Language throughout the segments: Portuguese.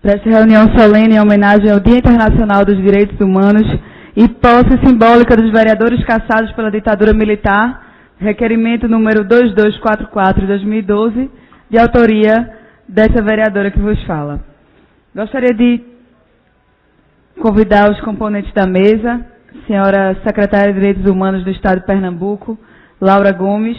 para esta reunião solene em homenagem ao Dia Internacional dos Direitos Humanos e posse simbólica dos vereadores caçados pela ditadura militar, requerimento número 2244 de 2012, de autoria dessa vereadora que vos fala. Gostaria de convidar os componentes da mesa, senhora secretária de Direitos Humanos do Estado de Pernambuco, Laura Gomes.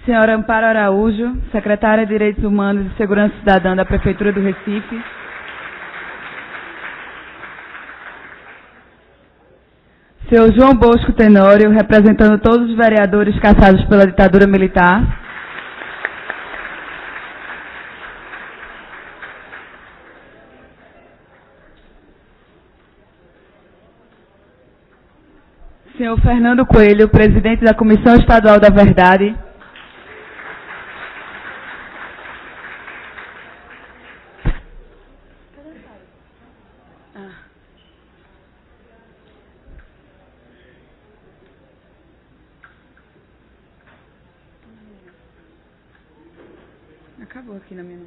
Senhora Amparo Araújo, secretária de Direitos Humanos e Segurança Cidadã da Prefeitura do Recife. Senhor João Bosco Tenório, representando todos os vereadores caçados pela ditadura militar. Senhor Fernando Coelho, presidente da Comissão Estadual da Verdade. Acabou aqui na minha...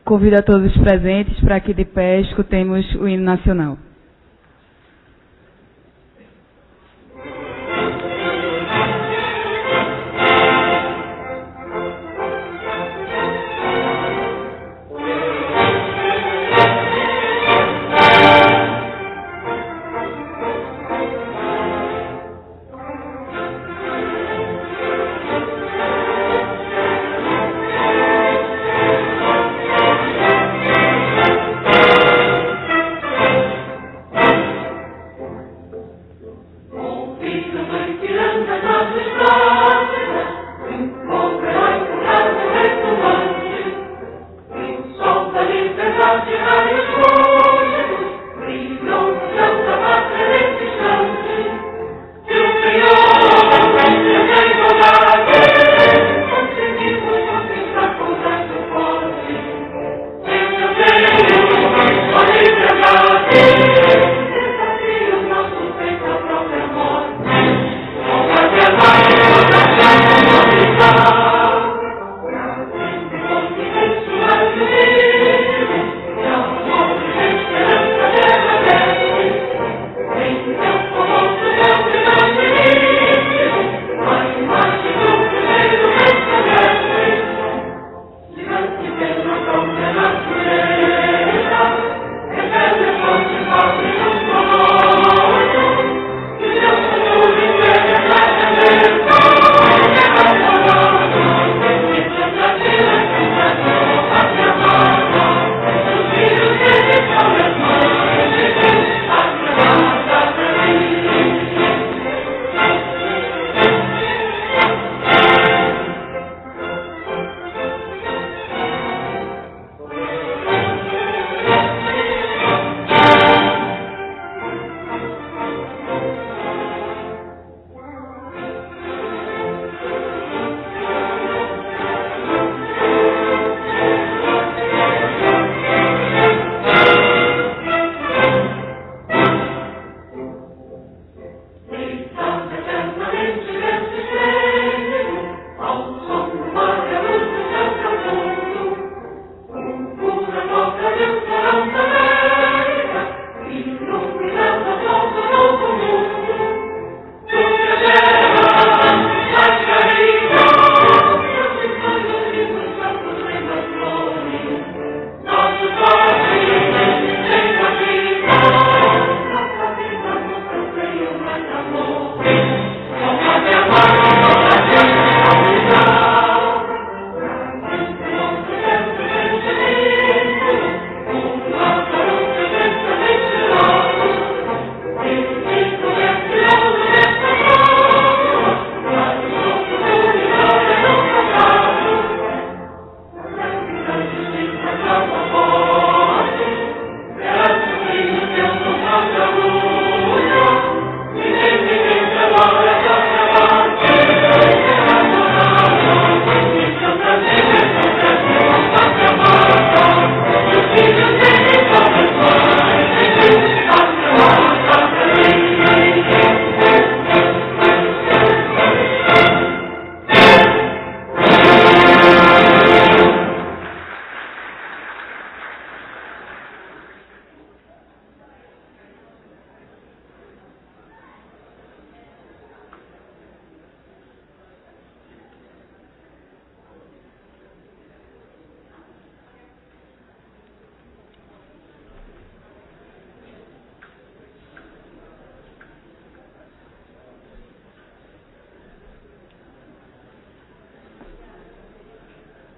Convido a todos os presentes para que de pé escutemos o hino nacional.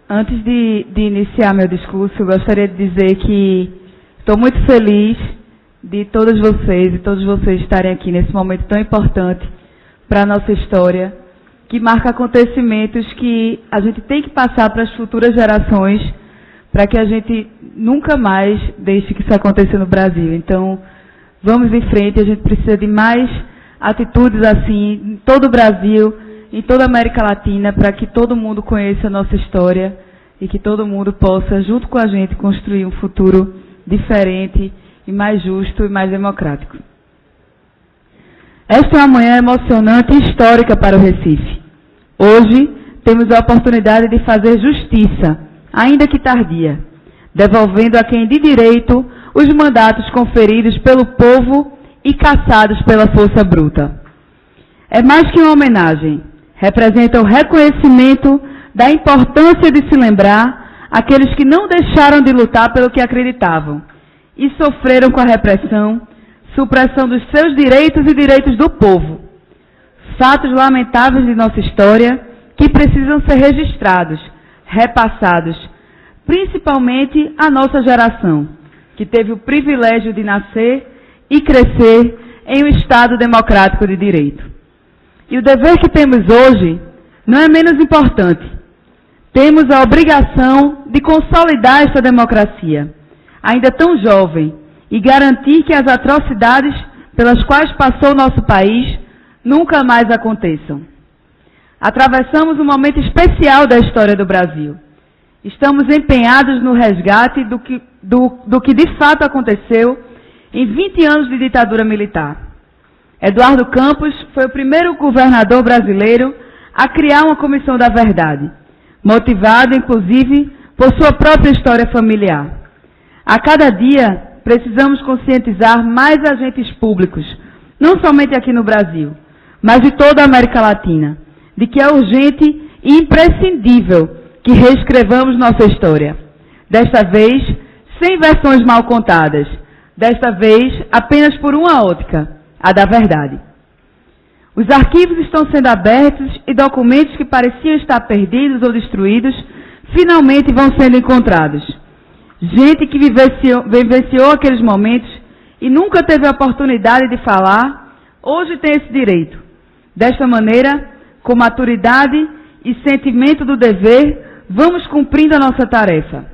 Antes de iniciar meu discurso, eu gostaria de dizer que estou muito feliz de todas vocês e todos vocês estarem aqui nesse momento tão importante para a nossa história, que marca acontecimentos que a gente tem que passar para as futuras gerações, para que a gente nunca mais deixe que isso aconteça no Brasil. Então, vamos em frente, a gente precisa de mais atitudes assim em todo o Brasil, em toda a América Latina, para que todo mundo conheça a nossa história e que todo mundo possa, junto com a gente, construir um futuro diferente e mais justo e mais democrático. Esta é uma manhã emocionante e histórica para o Recife. Hoje, temos a oportunidade de fazer justiça, ainda que tardia, devolvendo a quem de direito os mandatos conferidos pelo povo e cassados pela força bruta. É mais que uma homenagem, representa o reconhecimento da importância de se lembrar aqueles que não deixaram de lutar pelo que acreditavam e sofreram com a repressão, supressão dos seus direitos e direitos do povo. Fatos lamentáveis de nossa história que precisam ser registrados, repassados, principalmente a nossa geração, que teve o privilégio de nascer e crescer em um Estado democrático de direito. E o dever que temos hoje não é menos importante. Temos a obrigação de consolidar essa democracia, ainda tão jovem, e garantir que as atrocidades pelas quais passou o nosso país nunca mais aconteçam. Atravessamos um momento especial da história do Brasil. Estamos empenhados no resgate do que de fato aconteceu em 20 anos de ditadura militar. Eduardo Campos foi o primeiro governador brasileiro a criar uma comissão da verdade, motivado, inclusive, por sua própria história familiar. A cada dia, precisamos conscientizar mais agentes públicos, não somente aqui no Brasil, mas de toda a América Latina, de que é urgente e imprescindível que reescrevamos nossa história. Desta vez, sem versões mal contadas. Desta vez, apenas por uma ótica, a da verdade. Os arquivos estão sendo abertos e documentos que pareciam estar perdidos ou destruídos, finalmente vão sendo encontrados. Gente que vivenciou aqueles momentos e nunca teve a oportunidade de falar, hoje tem esse direito. Desta maneira, com maturidade e sentimento do dever, vamos cumprindo a nossa tarefa.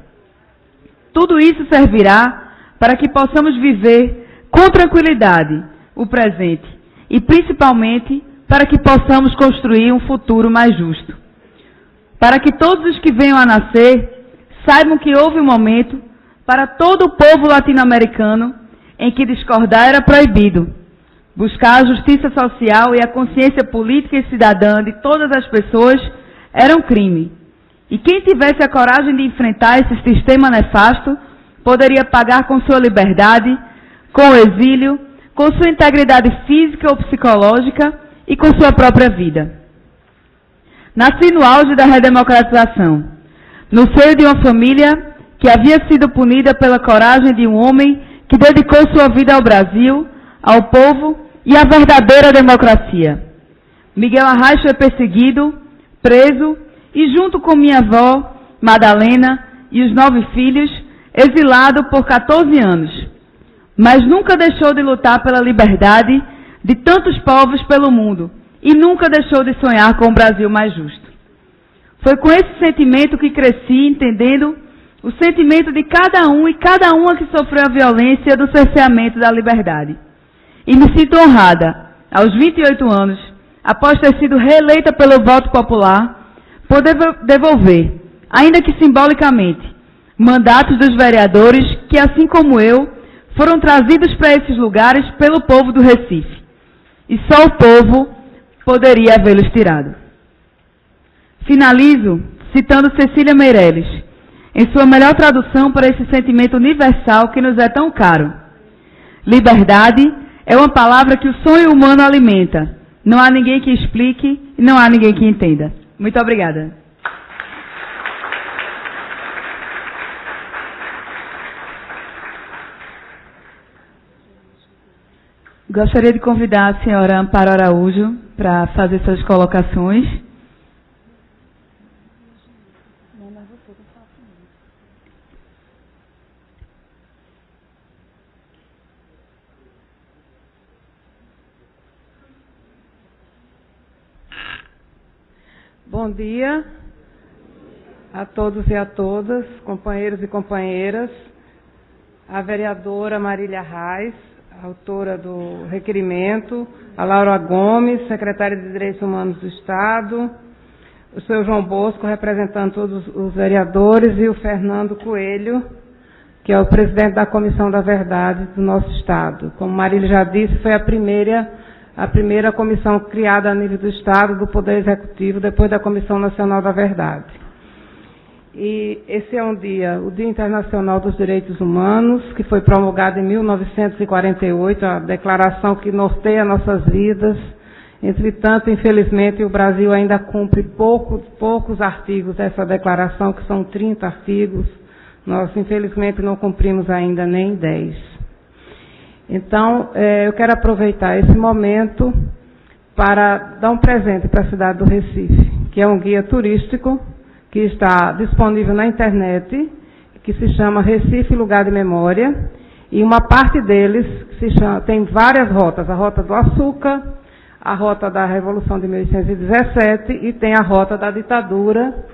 Tudo isso servirá para que possamos viver com tranquilidade o presente e, principalmente, para que possamos construir um futuro mais justo. Para que todos os que venham a nascer saibam que houve um momento para todo o povo latino-americano em que discordar era proibido. Buscar a justiça social e a consciência política e cidadã de todas as pessoas era um crime. E quem tivesse a coragem de enfrentar esse sistema nefasto poderia pagar com sua liberdade, com o exílio, com sua integridade física ou psicológica e com sua própria vida. Nasci no auge da redemocratização, no seio de uma família que havia sido punida pela coragem de um homem que dedicou sua vida ao Brasil, ao povo e à verdadeira democracia. Miguel Arraes foi perseguido, preso e, junto com minha avó, Madalena, e os 9 filhos, exilado por 14 anos. Mas nunca deixou de lutar pela liberdade de tantos povos pelo mundo e nunca deixou de sonhar com um Brasil mais justo. Foi com esse sentimento que cresci, entendendo o sentimento de cada um e cada uma que sofreu a violência do cerceamento da liberdade. E me sinto honrada, aos 28 anos, após ter sido reeleita pelo voto popular, poder devolver, ainda que simbolicamente, mandatos dos vereadores que, assim como eu, foram trazidos para esses lugares pelo povo do Recife. E só o povo poderia havê-los tirado. Finalizo citando Cecília Meirelles, em sua melhor tradução para esse sentimento universal que nos é tão caro. Liberdade é uma palavra que o sonho humano alimenta. Não há ninguém que explique e não há ninguém que entenda. Muito obrigada. Gostaria de convidar a senhora Amparo Araújo para fazer suas colocações. Bom dia a todos e a todas, companheiros e companheiras. A vereadora Marília Reis, autora do requerimento, a Laura Gomes, secretária de Direitos Humanos do Estado, o senhor João Bosco, representando todos os vereadores, e o Fernando Coelho, que é o presidente da Comissão da Verdade do nosso Estado. Como Marília já disse, foi a primeira comissão criada a nível do Estado, do Poder Executivo, depois da Comissão Nacional da Verdade. E esse é o Dia Internacional dos Direitos Humanos, que foi promulgado em 1948, a declaração que norteia nossas vidas. Entretanto, infelizmente, o Brasil ainda cumpre poucos artigos dessa declaração, que são 30 artigos. Nós, infelizmente, não cumprimos ainda nem 10. Então, eu quero aproveitar esse momento para dar um presente para a cidade do Recife, que é um guia turístico que está disponível na internet, que se chama Recife Lugar de Memória, e uma parte deles tem várias rotas, a Rota do Açúcar, a Rota da Revolução de 1817 e tem a Rota da Ditadura,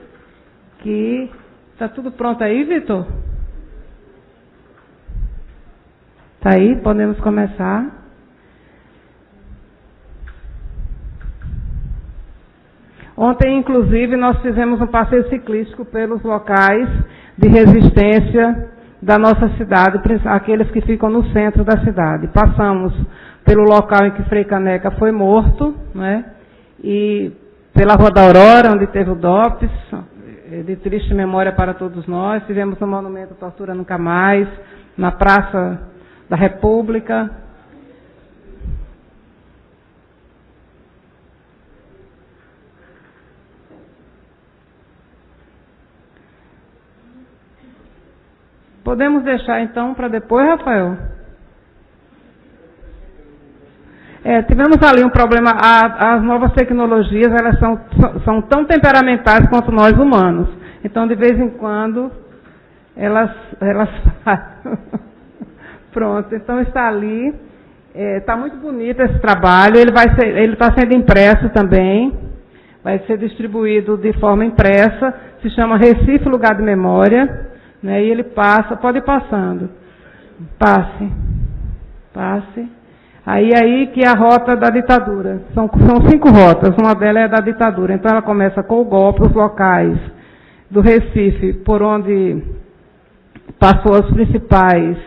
que... Está tudo pronto aí, Vitor? Está aí? Podemos começar. Ontem, inclusive, nós fizemos um passeio ciclístico pelos locais de resistência da nossa cidade, aqueles que ficam no centro da cidade. Passamos pelo local em que Frei Caneca foi morto, né? E pela Rua da Aurora, onde teve o DOPS, de triste memória para todos nós. Tivemos no Monumento Tortura Nunca Mais, na Praça da República. Podemos deixar então para depois, Rafael? Tivemos ali um problema. As novas tecnologias, elas são tão temperamentais quanto nós humanos. Então, de vez em quando, elas Pronto, então está ali. Está muito bonito esse trabalho. Ele está sendo impresso também. Vai ser distribuído de forma impressa. Se chama Recife Lugar de Memória. Né, e ele passa, pode ir passando. Passe. Aí que é a rota da ditadura. São 5 rotas, uma delas é da ditadura. Então ela começa com o golpe, os locais do Recife, por onde passou os principais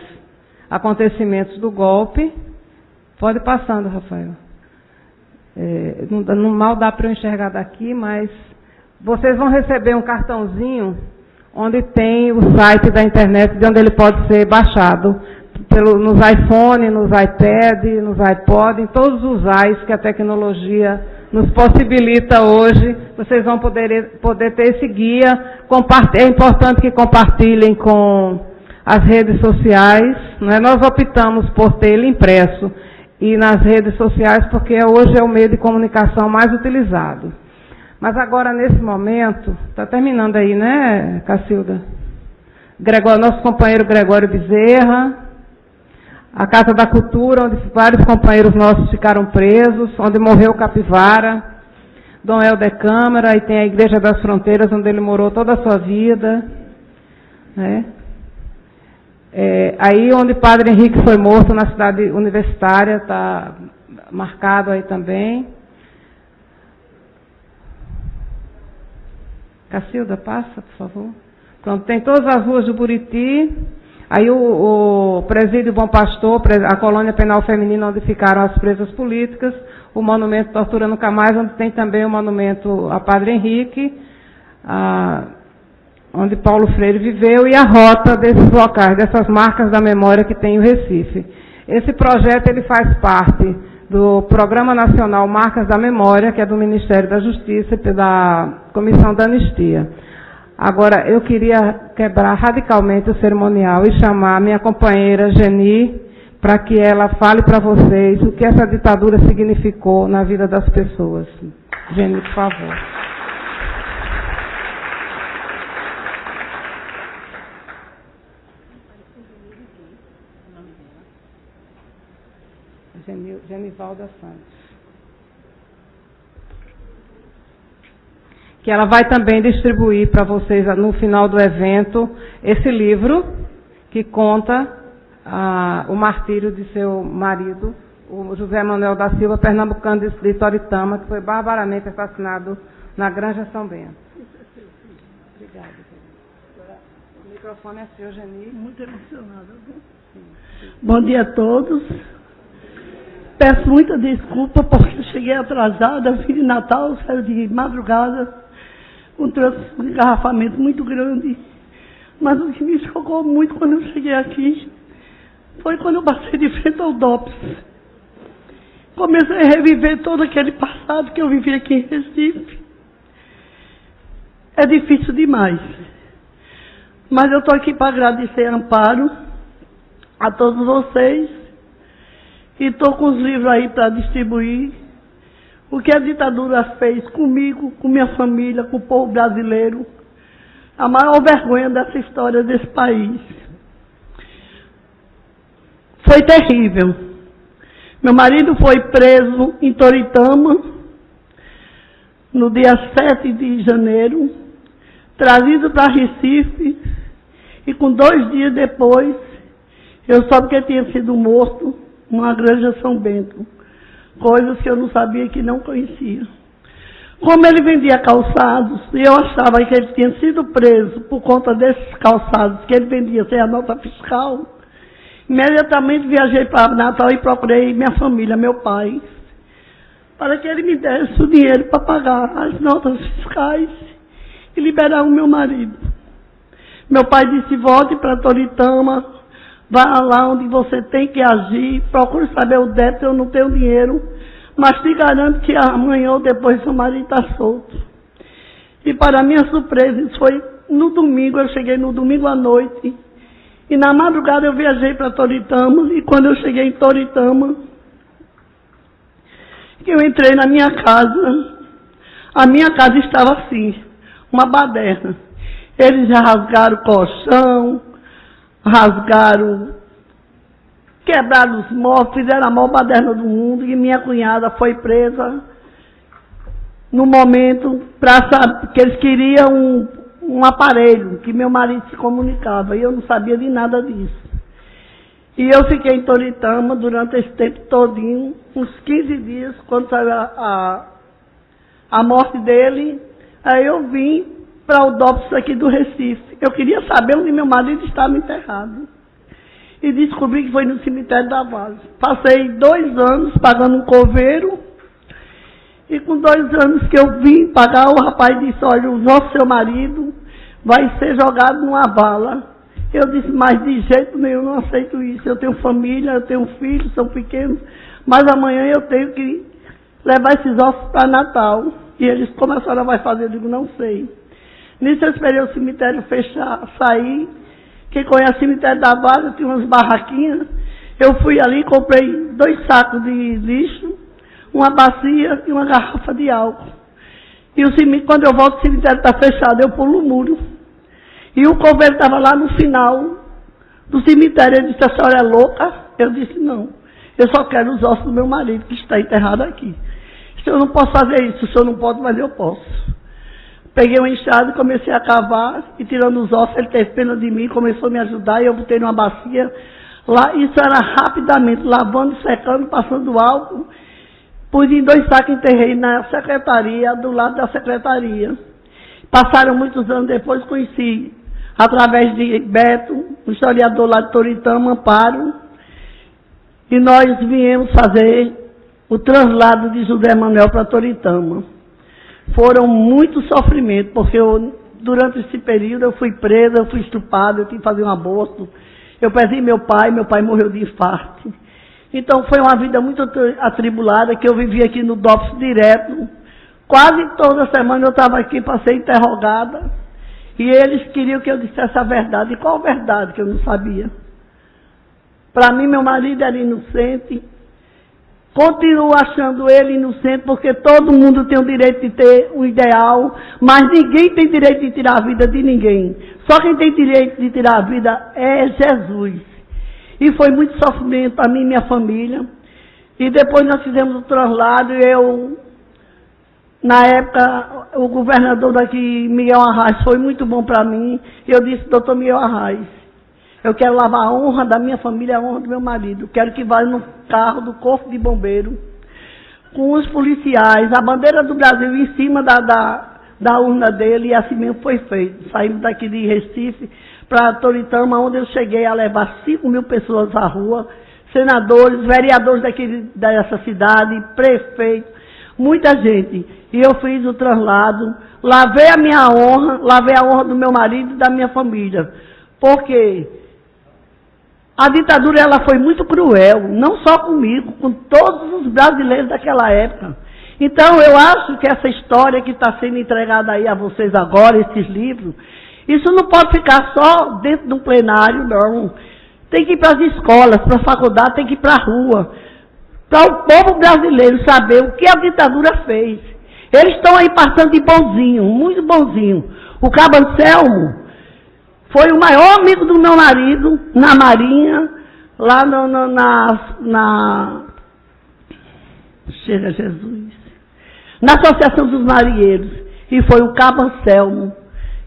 acontecimentos do golpe. Pode ir passando, Rafael. Não mal dá para eu enxergar daqui, mas vocês vão receber um cartãozinho onde tem o site da internet, de onde ele pode ser baixado. Nos iPhone, nos iPad, nos iPod, em todos os AIs que a tecnologia nos possibilita hoje, vocês vão poder ter esse guia. É importante que compartilhem com as redes sociais. Né? Nós optamos por ter ele impresso e nas redes sociais, porque hoje é o meio de comunicação mais utilizado. Mas agora, nesse momento, está terminando aí, né, Cacilda? Nosso companheiro Gregório Bezerra, a Casa da Cultura, onde vários companheiros nossos ficaram presos, onde morreu Capivara, Dom Helder Câmara, e tem a Igreja das Fronteiras, onde ele morou toda a sua vida. Né? Aí onde Padre Henrique foi morto, na cidade universitária, está marcado aí também. Cacilda, passa, por favor. Pronto, tem todas as ruas do Buriti. Aí o Presídio Bom Pastor, a colônia penal feminina, onde ficaram as presas políticas, o Monumento Tortura Nunca Mais, onde tem também o monumento a Padre Henrique, onde Paulo Freire viveu, e a rota desses locais, dessas marcas da memória que tem o Recife. Esse projeto ele faz parte do Programa Nacional Marcas da Memória, que é do Ministério da Justiça e da Comissão da Anistia. Agora, eu queria quebrar radicalmente o cerimonial e chamar a minha companheira Geni para que ela fale para vocês o que essa ditadura significou na vida das pessoas. Geni, por favor. Genivalda Santos. que ela vai também distribuir para vocês no final do evento esse livro que conta o martírio de seu marido, o José Manuel da Silva, pernambucano de Toritama, que foi barbaramente assassinado na Granja São Bento. Obrigada. O microfone é seu, Geni. Muito emocionada. Bom dia a todos. Peço muita desculpa porque eu cheguei atrasada, vim de Natal, saiu de madrugada, um engarrafamento muito grande. Mas o que me chocou muito quando eu cheguei aqui foi quando eu passei de frente ao DOPS. Comecei a reviver todo aquele passado que eu vivi aqui em Recife. É difícil demais. Mas eu estou aqui para agradecer a Amparo, a todos vocês, e estou com os livros aí para distribuir. O que a ditadura fez comigo, com minha família, com o povo brasileiro, a maior vergonha dessa história desse país. Foi terrível. Meu marido foi preso em Toritama, no dia 7 de janeiro, trazido para Recife, e com 2 dias depois, eu soube que ele tinha sido morto numa Granja São Bento, coisas que eu não sabia, que não conhecia. Como ele vendia calçados, e eu achava que ele tinha sido preso por conta desses calçados que ele vendia sem a nota fiscal, imediatamente viajei para Natal e procurei minha família, meu pai, para que ele me desse o dinheiro para pagar as notas fiscais e liberar o meu marido. Meu pai disse: volte para Toritama, vá lá onde você tem que agir, procure saber o débito, eu não tenho dinheiro, mas te garanto que amanhã ou depois seu marido está solto. E para minha surpresa, isso foi no domingo, eu cheguei no domingo à noite, e na madrugada eu viajei para Toritama, e quando eu cheguei em Toritama, eu entrei na minha casa, a minha casa estava assim, uma baderna. Eles já rasgaram o colchão, quebraram os móveis, fizeram a maior baderna do mundo, e minha cunhada foi presa no momento que eles queriam um aparelho que meu marido se comunicava, e eu não sabia de nada disso. E eu fiquei em Toritama durante esse tempo todinho, uns 15 dias, quando saiu a morte dele, aí eu vim para o DOPS aqui do Recife. Eu queria saber onde meu marido estava enterrado. E descobri que foi no cemitério da Vaz. Passei 2 anos pagando um coveiro, e com 2 anos que eu vim pagar, o rapaz disse: olha, o seu marido vai ser jogado numa vala. Eu disse: mas de jeito nenhum, não aceito isso. Eu tenho família, eu tenho filhos, são pequenos, mas amanhã eu tenho que levar esses ossos para Natal. E eles: como a senhora vai fazer? Eu digo: não sei. Nisso eu esperei o cemitério fechar, sair. Quem conhece o cemitério da Vaz, tinha umas barraquinhas. Eu fui ali, comprei 2 sacos de lixo, uma bacia e uma garrafa de álcool. E quando eu volto, o cemitério está fechado, eu pulo o muro. E o coveiro estava lá no final do cemitério. Ele disse: a senhora é louca? Eu disse: não, eu só quero os ossos do meu marido, que está enterrado aqui. Se eu não posso fazer isso, o senhor não pode, mas eu posso. Peguei uma enxada e comecei a cavar, e tirando os ossos, ele teve pena de mim, começou a me ajudar, e eu botei numa bacia. Lá, isso era rapidamente, lavando, secando, passando álcool. Pus em 2 sacos e enterrei na secretaria, do lado da secretaria. Passaram muitos anos depois, conheci, através de Beto, um historiador lá de Toritama, Amparo, e nós viemos fazer o translado de José Manuel para Toritama. Foram muito sofrimentos, porque durante esse período eu fui presa, eu fui estuprada, eu tive que fazer um aborto. Eu perdi meu pai morreu de infarto. Então foi uma vida muito atribulada, que eu vivi aqui no DOPS direto. Quase toda semana eu estava aqui para ser interrogada, e eles queriam que eu dissesse a verdade. E qual verdade que eu não sabia? Para mim, meu marido era inocente. Continuo achando ele inocente, porque todo mundo tem o direito de ter um ideal, mas ninguém tem direito de tirar a vida de ninguém. Só quem tem direito de tirar a vida é Jesus. E foi muito sofrimento para mim e minha família. E depois nós fizemos o translado, e Na época, o governador daqui, Miguel Arraes, foi muito bom para mim. E eu disse, doutor Miguel Arraes, eu quero lavar a honra da minha família, a honra do meu marido. Quero que vá no carro do Corpo de Bombeiro, com os policiais, a bandeira do Brasil em cima da urna dele, e assim mesmo foi feito. Saímos daqui de Recife para Toritama, onde eu cheguei a levar 5.000 pessoas à rua, senadores, vereadores dessa cidade, prefeito, muita gente. E eu fiz o traslado, lavei a minha honra, lavei a honra do meu marido e da minha família. Porque a ditadura ela foi muito cruel, não só comigo, com todos os brasileiros daquela época. Então eu acho que essa história que está sendo entregada aí a vocês agora, esses livros, isso não pode ficar só dentro de um plenário, não. Tem que ir para as escolas, para a faculdade, tem que ir para a rua. Para o povo brasileiro saber o que a ditadura fez. Eles estão aí passando de bonzinho, muito bonzinho. O Cabo Anselmo foi o maior amigo do meu marido na Marinha, lá Chega Jesus, na Associação dos Marinheiros. E foi o Cabo Anselmo,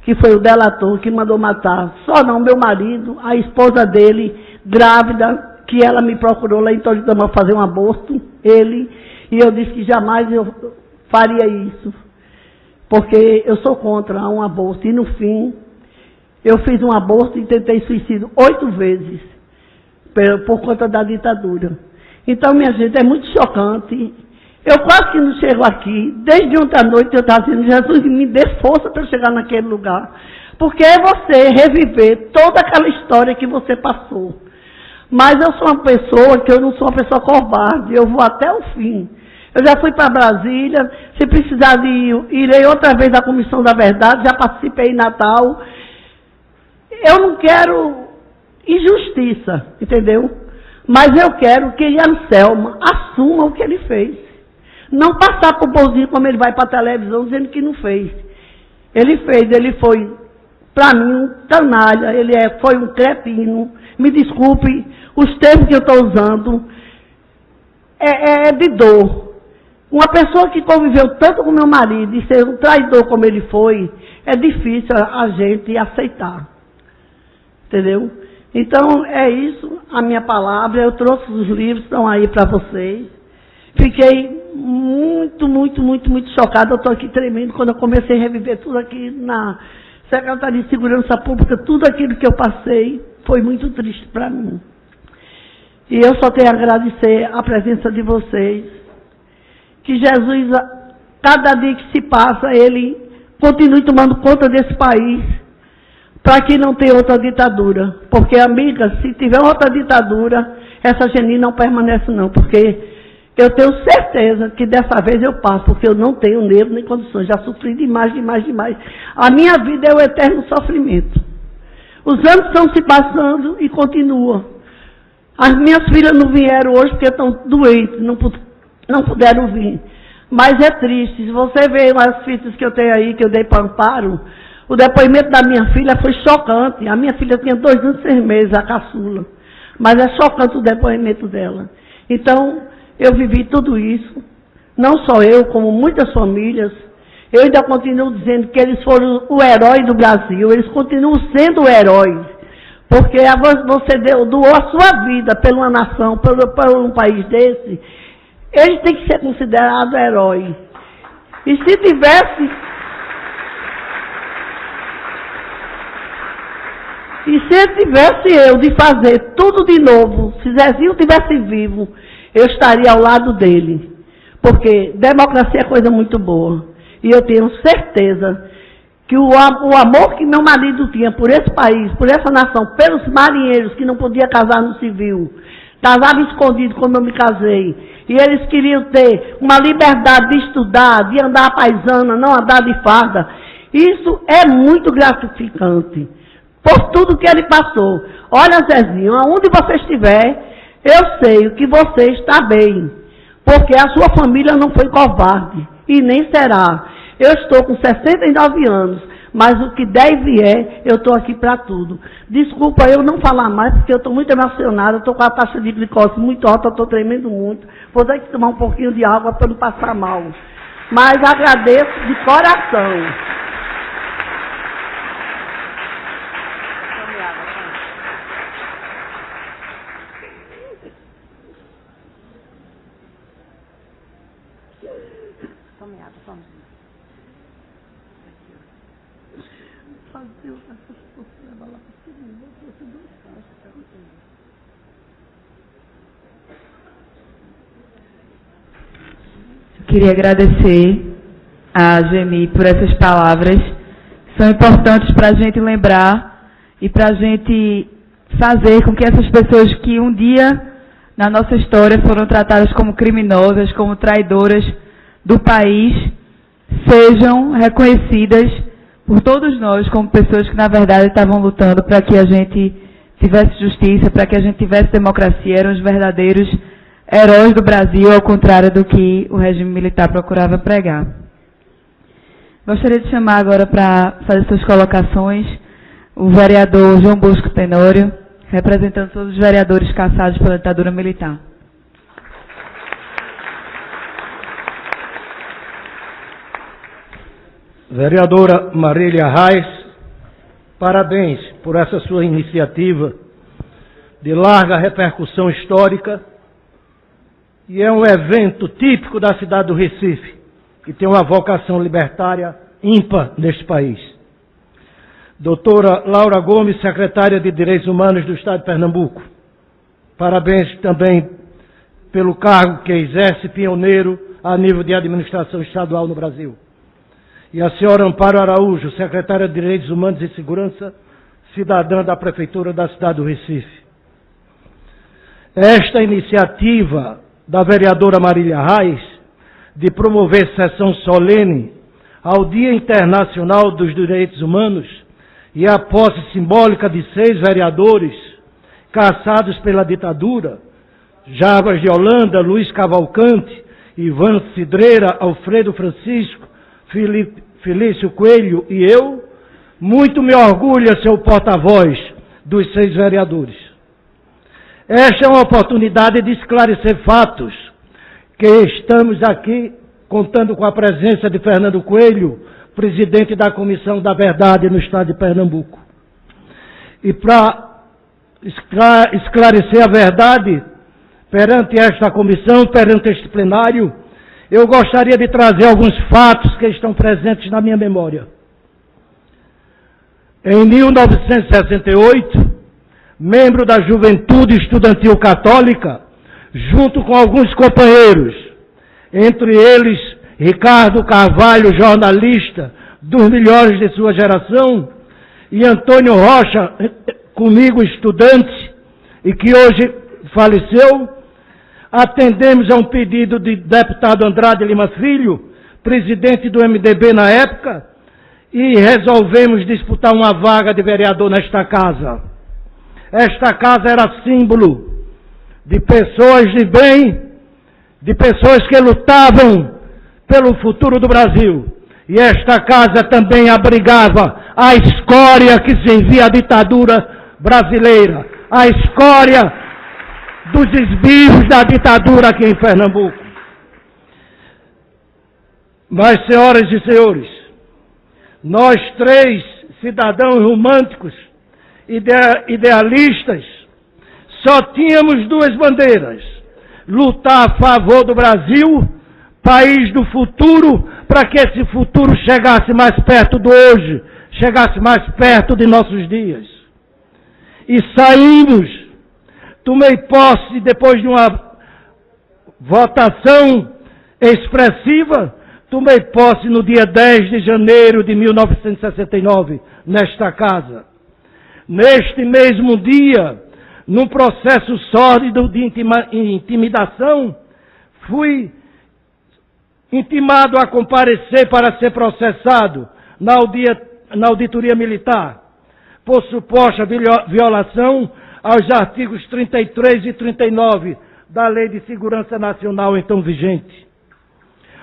que foi o delator, que mandou matar. Só não, meu marido, a esposa dele, grávida, que ela me procurou lá em Toritama fazer um aborto, ele, e eu disse que jamais eu faria isso, porque eu sou contra um aborto. E no fim, eu fiz um aborto e tentei suicídio 8 vezes, por conta da ditadura. Então, minha gente, é muito chocante. Eu quase que não chego aqui. Desde ontem à noite eu estava dizendo, Jesus, me dê força para eu chegar naquele lugar. Porque é você reviver toda aquela história que você passou. Mas eu sou uma pessoa que eu não sou uma pessoa covarde. Eu vou até o fim. Eu já fui para Brasília. Se precisar de ir, irei outra vez à Comissão da Verdade. Já participei em Natal. Eu não quero injustiça, entendeu? Mas eu quero que Anselmo assuma o que ele fez. Não passar por bonzinho como ele vai para a televisão dizendo que não fez. Ele fez, ele foi, para mim, um canalha, foi um cretino. Me desculpe, os termos que eu estou usando é de dor. Uma pessoa que conviveu tanto com meu marido e ser um traidor como ele foi, é difícil a gente aceitar. Entendeu? Então, é isso, a minha palavra. Eu trouxe os livros, estão aí para vocês. Fiquei muito, muito, muito, muito chocada. Eu estou aqui tremendo quando eu comecei a reviver tudo aqui na Secretaria de Segurança Pública. Tudo aquilo que eu passei foi muito triste para mim. E eu só tenho a agradecer a presença de vocês. Que Jesus, cada dia que se passa, Ele continue tomando conta desse país, para que não tenha outra ditadura. Porque, amiga, se tiver outra ditadura, essa Geni não permanece não, porque eu tenho certeza que dessa vez eu passo, porque eu não tenho nervo nem condições, já sofri demais, demais, demais. A minha vida é o eterno sofrimento. Os anos estão se passando e continuam. As minhas filhas não vieram hoje porque estão doentes, não puderam vir. Mas é triste, se você vê as fitas que eu tenho aí, que eu dei para Amparo, o depoimento da minha filha foi chocante. A minha filha tinha 2 anos e 6 meses, a caçula. Mas é chocante o depoimento dela. Então, eu vivi tudo isso. Não só eu, como muitas famílias. Eu ainda continuo dizendo que eles foram o herói do Brasil. Eles continuam sendo o herói. Porque você doou a sua vida por uma nação, por um país desse. Eles têm que ser considerados herói. E se tivesse... E se tivesse eu de fazer tudo de novo, se Zezinho tivesse vivo, eu estaria ao lado dele. Porque democracia é coisa muito boa. E eu tenho certeza que o amor que meu marido tinha por esse país, por essa nação, pelos marinheiros que não podiam casar no civil, casavam escondido quando eu me casei, e eles queriam ter uma liberdade de estudar, de andar à paisana, não andar de farda, isso é muito gratificante. Por tudo que ele passou. Olha, Zezinho, aonde você estiver, eu sei que você está bem. Porque a sua família não foi covarde. E nem será. Eu estou com 69 anos. Mas o que der e vier, eu estou aqui para tudo. Desculpa eu não falar mais, porque eu estou muito emocionada. Eu estou com a taxa de glicose muito alta, eu estou tremendo muito. Vou ter que tomar um pouquinho de água para não passar mal. mas agradeço de coração. Queria agradecer a Geni por essas palavras. São importantes para a gente lembrar e para a gente fazer com que essas pessoas que um dia na nossa história foram tratadas como criminosas, como traidoras do país, sejam reconhecidas por todos nós como pessoas que na verdade estavam lutando para que a gente tivesse justiça, para que a gente tivesse democracia, eram os verdadeiros heróis do Brasil, ao contrário do que o regime militar procurava pregar. Gostaria de chamar agora para fazer suas colocações o vereador João Bosco Tenório, representando todos os vereadores caçados pela ditadura militar. Vereadora Marília Reis, parabéns por essa sua iniciativa de larga repercussão histórica, e é um evento típico da cidade do Recife, que tem uma vocação libertária ímpar neste país. Doutora Laura Gomes, secretária de Direitos Humanos do Estado de Pernambuco, parabéns também pelo cargo que exerce, pioneiro a nível de administração estadual no Brasil. E a senhora Amparo Araújo, secretária de Direitos Humanos e Segurança, cidadã da Prefeitura da cidade do Recife. Esta iniciativa da vereadora Marília Reis de promover sessão solene ao Dia Internacional dos Direitos Humanos e a posse simbólica de 6 vereadores caçados pela ditadura, Jarbas de Holanda, Luiz Cavalcante, Ivan Cidreira, Alfredo Francisco, Felício Coelho e eu, muito me orgulha ser o porta-voz dos 6 vereadores. Esta é uma oportunidade de esclarecer fatos, que estamos aqui contando com a presença de Fernando Coelho, presidente da Comissão da Verdade no Estado de Pernambuco. E para esclarecer a verdade perante esta comissão, perante este plenário, eu gostaria de trazer alguns fatos que estão presentes na minha memória. Em 1968, membro da Juventude Estudantil Católica, junto com alguns companheiros, entre eles Ricardo Carvalho, jornalista dos melhores de sua geração, e Antônio Rocha, comigo estudante, e que hoje faleceu, atendemos a um pedido de deputado Andrade Lima Filho, presidente do MDB na época, e resolvemos disputar uma vaga de vereador nesta casa. Esta casa era símbolo de pessoas de bem, de pessoas que lutavam pelo futuro do Brasil. E esta casa também abrigava a escória que servia à ditadura brasileira, a escória dos esbirros da ditadura aqui em Pernambuco. Mas, senhoras e senhores, nós 3 cidadãos românticos, idealistas, só tínhamos 2 bandeiras: lutar a favor do Brasil, país do futuro, para que esse futuro chegasse mais perto do hoje, chegasse mais perto de nossos dias. E saímos, tomei posse depois de uma votação expressiva, tomei posse no dia 10 de janeiro de 1969, nesta casa. Neste mesmo dia, num processo sórdido de intimidação, fui intimado a comparecer para ser processado na auditoria militar, por suposta violação aos artigos 33 e 39 da Lei de Segurança Nacional, então vigente.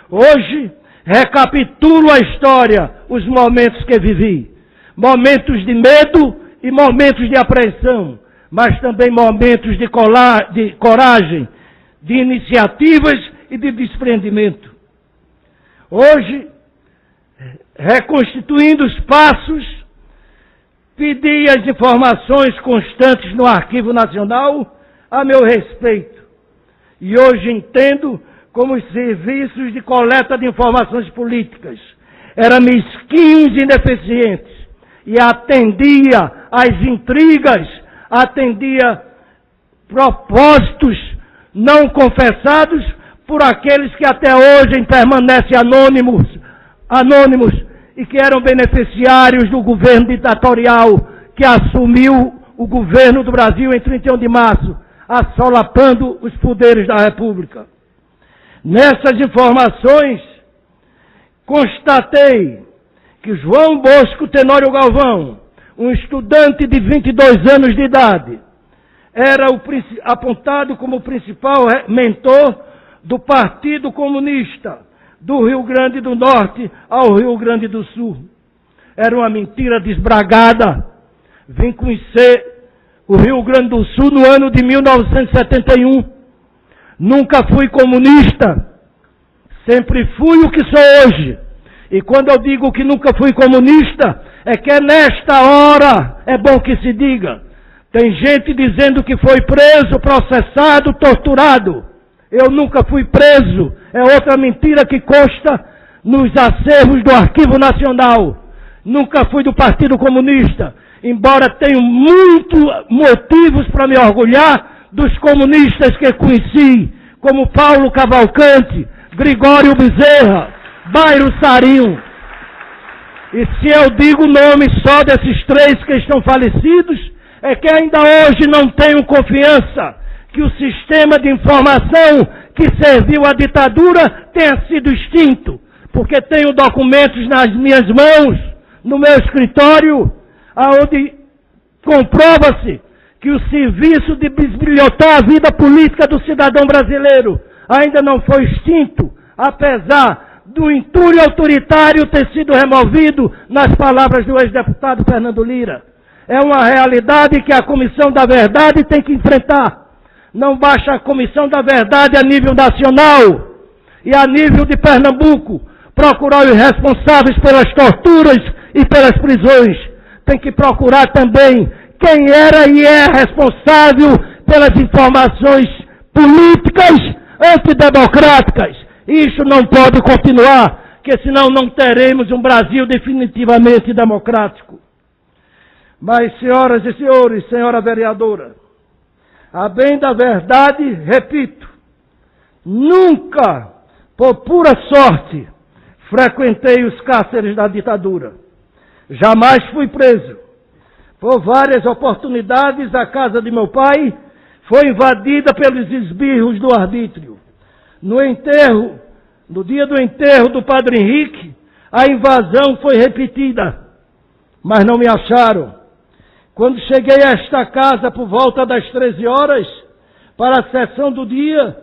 Hoje, recapitulo a história, os momentos que vivi. Momentos de medo e momentos de apreensão, mas também momentos de coragem, de iniciativas e de desprendimento. Hoje, reconstituindo os passos, pedi as informações constantes no Arquivo Nacional a meu respeito. E hoje entendo como os serviços de coleta de informações políticas eram mesquinhos e ineficientes e atendia às intrigas, atendia propósitos não confessados por aqueles que até hoje permanecem anônimos e que eram beneficiários do governo ditatorial que assumiu o governo do Brasil em 31 de março, assolapando os poderes da República. Nessas informações, constatei que João Bosco Tenório Galvão, um estudante de 22 anos de idade, era apontado como o principal mentor do Partido Comunista do Rio Grande do Norte ao Rio Grande do Sul. Era uma mentira desbragada. Vim conhecer o Rio Grande do Sul no ano de 1971. Nunca fui comunista. Sempre fui o que sou hoje. E quando eu digo que nunca fui comunista, é que nesta hora é bom que se diga. Tem gente dizendo que foi preso, processado, torturado. Eu nunca fui preso. É outra mentira que consta nos acervos do Arquivo Nacional. Nunca fui do Partido Comunista, embora tenha muitos motivos para me orgulhar dos comunistas que conheci, como Paulo Cavalcante, Gregório Bezerra, Bairro Sarinho. E se eu digo o nome só desses três que estão falecidos, é que ainda hoje não tenho confiança que o sistema de informação que serviu à ditadura tenha sido extinto, porque tenho documentos nas minhas mãos, no meu escritório, onde comprova-se que o serviço de bisbilhotar a vida política do cidadão brasileiro ainda não foi extinto, apesar do entulho autoritário ter sido removido, nas palavras do ex-deputado Fernando Lira. É uma realidade que a Comissão da Verdade tem que enfrentar. Não basta a Comissão da Verdade a nível nacional e a nível de Pernambuco procurar os responsáveis pelas torturas e pelas prisões. Tem que procurar também quem era e é responsável pelas informações políticas antidemocráticas. Isso não pode continuar, porque senão não teremos um Brasil definitivamente democrático. Mas, senhoras e senhores, senhora vereadora, a bem da verdade, repito, nunca, por pura sorte, frequentei os cárceres da ditadura. Jamais fui preso. Por várias oportunidades, a casa de meu pai foi invadida pelos esbirros do arbítrio. No dia do enterro do Padre Henrique, a invasão foi repetida, mas não me acharam. Quando cheguei a esta casa por volta das 13 horas, para a sessão do dia,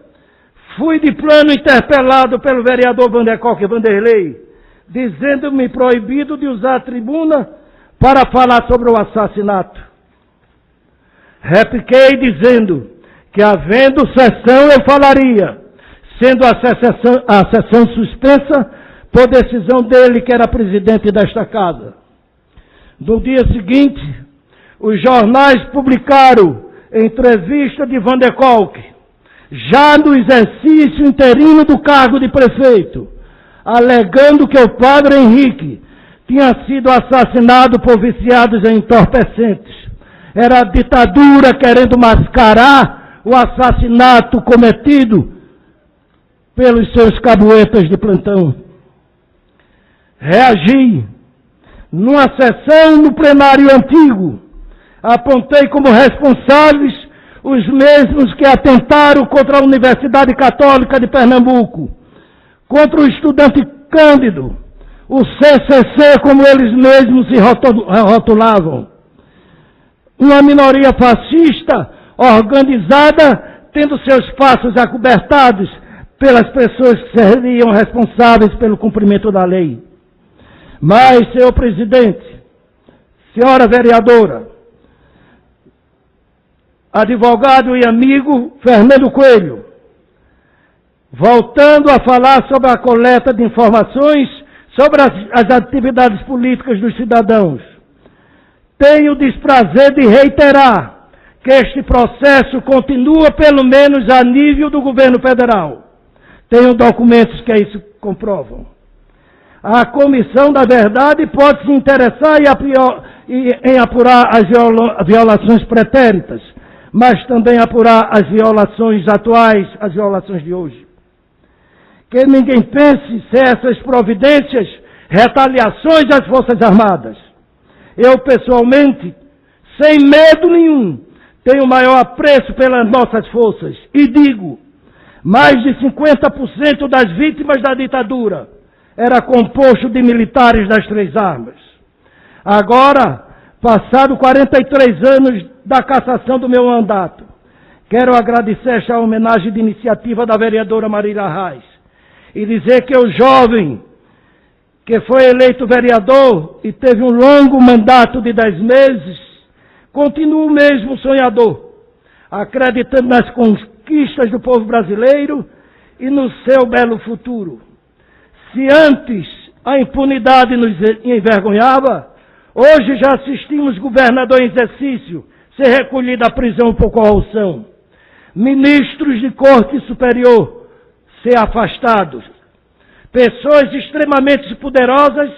fui de plano interpelado pelo vereador Vanderlei, dizendo-me proibido de usar a tribuna para falar sobre o assassinato. Repliquei dizendo que, havendo sessão, eu falaria, sendo a sessão suspensa por decisão dele, que era presidente desta casa. No dia seguinte, os jornais publicaram entrevista de Van der Kolk, já no exercício interino do cargo de prefeito, alegando que o Padre Henrique tinha sido assassinado por viciados em entorpecentes. Era a ditadura querendo mascarar o assassinato cometido pelos seus cabuetas de plantão. Reagi. Numa sessão no plenário antigo, apontei como responsáveis os mesmos que atentaram contra a Universidade Católica de Pernambuco, contra o estudante Cândido, o CCC, como eles mesmos se rotulavam. Uma minoria fascista, organizada, tendo seus passos acobertados pelas pessoas que seriam responsáveis pelo cumprimento da lei. Mas, senhor presidente, senhora vereadora, advogado e amigo Fernando Coelho, voltando a falar sobre a coleta de informações sobre as atividades políticas dos cidadãos. Tenho o desprazer de reiterar que este processo continua pelo menos a nível do governo federal. Tenho documentos que isso comprovam. A Comissão da Verdade pode se interessar em apurar as violações pretéritas, mas também apurar as violações atuais, as violações de hoje. Que ninguém pense se essas providências, retaliações às Forças Armadas. Eu, pessoalmente, sem medo nenhum, tenho maior apreço pelas nossas forças. E digo, mais de 50% das vítimas da ditadura era composto de militares das três armas. Agora, passado 43 anos da cassação do meu mandato, quero agradecer esta homenagem de iniciativa da vereadora Marília Reis e dizer que o jovem que foi eleito vereador e teve um longo mandato de 10 meses, continua o mesmo sonhador, acreditando nas conquistas do povo brasileiro e no seu belo futuro. Se antes a impunidade nos envergonhava, hoje já assistimos governador em exercício ser recolhido à prisão por corrupção, ministros de corte superior ser afastados, pessoas extremamente poderosas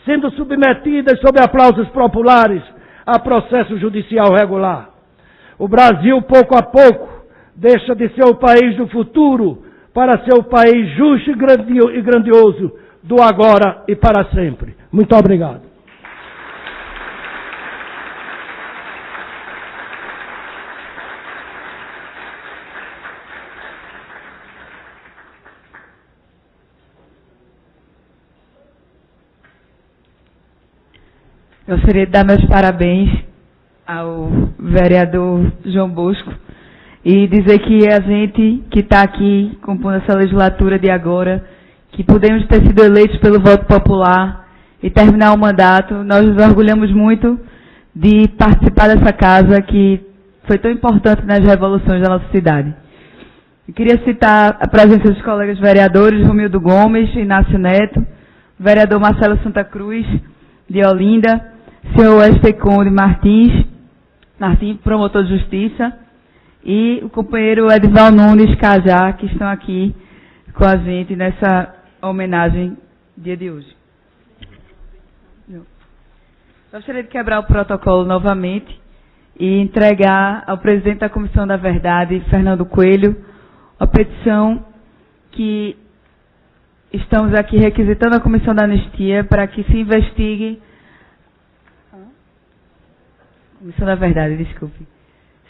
sendo submetidas sob aplausos populares a processo judicial regular. O Brasil, pouco a pouco, deixa de ser o país do futuro para ser o país justo e grandioso do agora e para sempre. Muito obrigado. Gostaria de dar meus parabéns ao vereador João Bosco e dizer que a gente que está aqui compondo essa legislatura de agora, que pudemos ter sido eleitos pelo voto popular e terminar o mandato, nós nos orgulhamos muito de participar dessa casa que foi tão importante nas revoluções da nossa cidade. Eu queria citar a presença dos colegas vereadores Romildo Gomes, Inácio Neto, vereador Marcelo Santa Cruz, de Olinda, senhor Esteconde Martins, promotor de justiça, e o companheiro Edival Nunes Cajá, que estão aqui com a gente nessa homenagem dia de hoje. Gostaria de quebrar o protocolo novamente e entregar ao presidente da Comissão da Verdade, Fernando Coelho, a petição que estamos aqui requisitando a Comissão da Anistia para que se investigue... Comissão da Verdade, desculpe.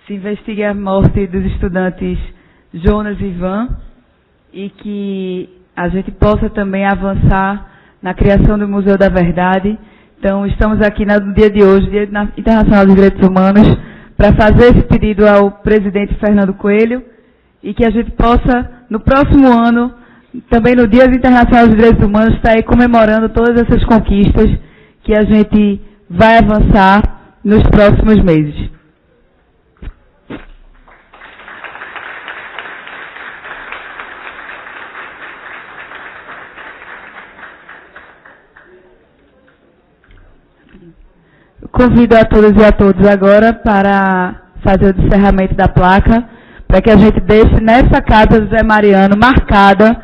Se investigue a morte dos estudantes Jonas e Ivan e que a gente possa também avançar na criação do Museu da Verdade. Então, estamos aqui no dia de hoje, Dia Internacional dos Direitos Humanos, para fazer esse pedido ao presidente Fernando Coelho e que a gente possa, no próximo ano, também no Dia Internacional dos Direitos Humanos, estar aí comemorando todas essas conquistas que a gente vai avançar nos próximos meses. Eu convido a todas e a todos agora para fazer o encerramento da placa, para que a gente deixe nessa casa José Mariano marcada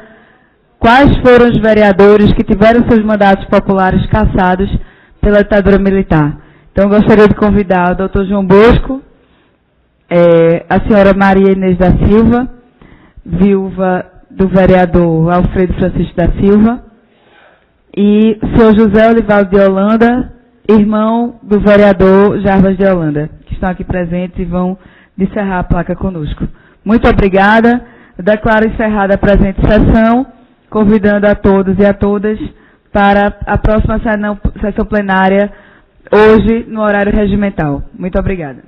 quais foram os vereadores que tiveram seus mandatos populares cassados pela ditadura militar. Então, gostaria de convidar o doutor João Bosco, a senhora Maria Inês da Silva, viúva do vereador Alfredo Francisco da Silva, e o senhor José Olivaldo de Holanda, irmão do vereador Jarbas de Holanda, que estão aqui presentes e vão encerrar a placa conosco. Muito obrigada. Eu declaro encerrada a presente sessão, convidando a todos e a todas para a próxima sessão plenária, hoje, no horário regimental. Muito obrigada.